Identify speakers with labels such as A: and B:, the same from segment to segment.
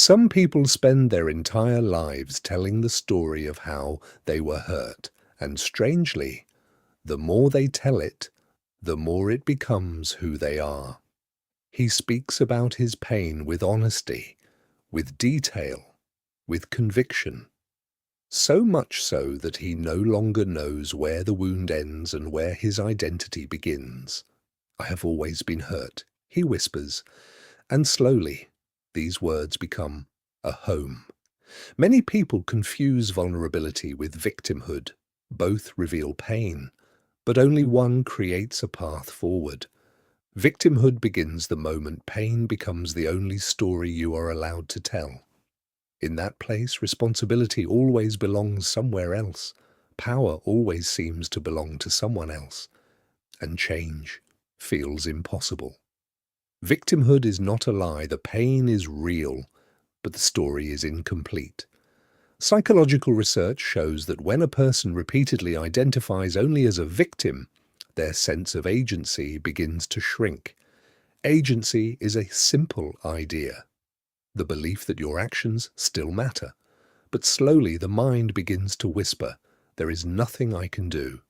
A: Some people spend their entire lives telling the story of how they were hurt, and strangely, the more they tell it, the more it becomes who they are. He speaks about his pain with honesty, with detail, with conviction. So much so that he no longer knows where the wound ends and where his identity begins. "I have always been hurt," he whispers, and slowly these words become a home. Many people confuse vulnerability with victimhood. Both reveal pain, but only one creates a path forward. Victimhood begins the moment pain becomes the only story you are allowed to tell. In that place, responsibility always belongs somewhere else. Power always seems to belong to someone else. And change feels impossible. Victimhood is not a lie. The pain is real, but the story is incomplete. Psychological research shows that when a person repeatedly identifies only as a victim, their sense of agency begins to shrink. Agency is a simple idea, the belief that your actions still matter. But slowly the mind begins to whisper, "There is nothing I can do."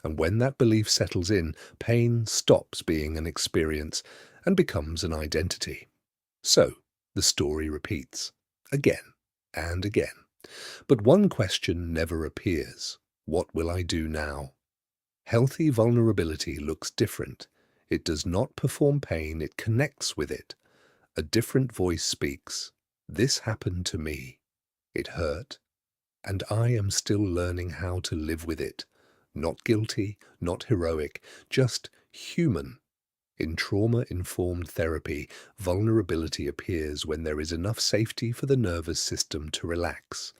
A: And when that belief settles in, pain stops being an experience and becomes an identity. So the story repeats, again and again. But one question never appears. What will I do now? Healthy vulnerability looks different. It does not perform pain, it connects with it. A different voice speaks. This happened to me. It hurt, and I am still learning how to live with it. Not guilty, not heroic, just human. In trauma-informed therapy, vulnerability appears when there is enough safety for the nervous system to relax.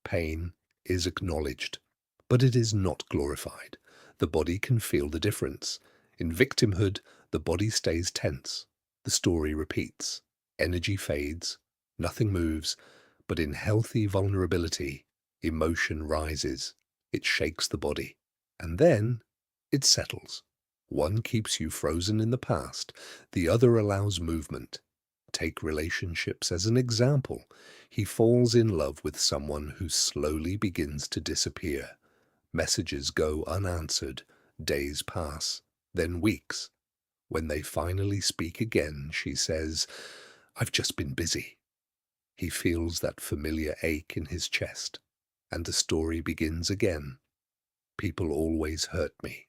A: Pain is acknowledged, but it is not glorified. The body can feel the difference. In victimhood, the body stays tense. The story repeats. Energy fades. Nothing moves. But in healthy vulnerability, emotion rises. It shakes the body. And then it settles. One keeps you frozen in the past. The other allows movement. Take relationships as an example. He falls in love with someone who slowly begins to disappear. Messages go unanswered. Days pass, then weeks. When they finally speak again, she says, "I've just been busy." He feels that familiar ache in his chest, and the story begins again. People always hurt me,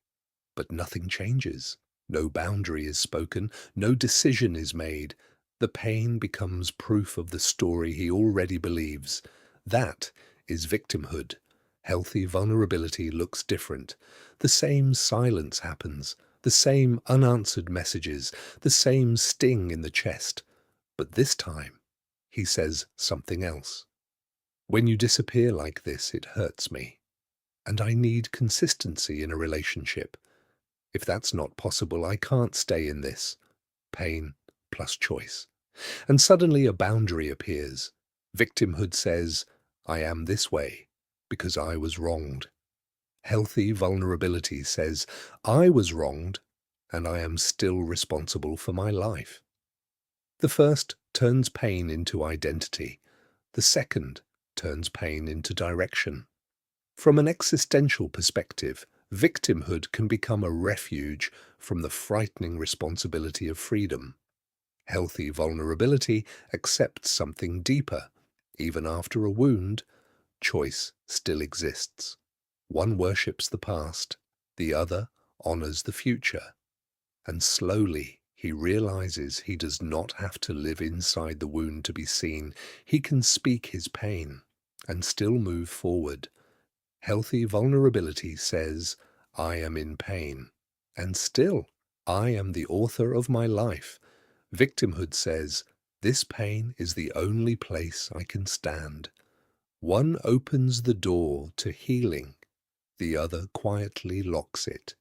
A: but nothing changes. No boundary is spoken, no decision is made. The pain becomes proof of the story he already believes. That is victimhood. Healthy vulnerability looks different. The same silence happens, the same unanswered messages, the same sting in the chest. But this time, he says something else. "When you disappear like this, it hurts me. And I need consistency in a relationship. If that's not possible, I can't stay in this." Pain plus choice. And suddenly a boundary appears. Victimhood says, "I am this way because I was wronged." Healthy vulnerability says, "I was wronged and I am still responsible for my life." The first turns pain into identity. The second turns pain into direction. From an existential perspective, victimhood can become a refuge from the frightening responsibility of freedom. Healthy vulnerability accepts something deeper. Even after a wound, choice still exists. One worships the past, the other honors the future. And slowly he realizes he does not have to live inside the wound to be seen. He can speak his pain and still move forward. Healthy vulnerability says, "I am in pain, and still I am the author of my life." Victimhood says, "This pain is the only place I can stand." One opens the door to healing, the other quietly locks it.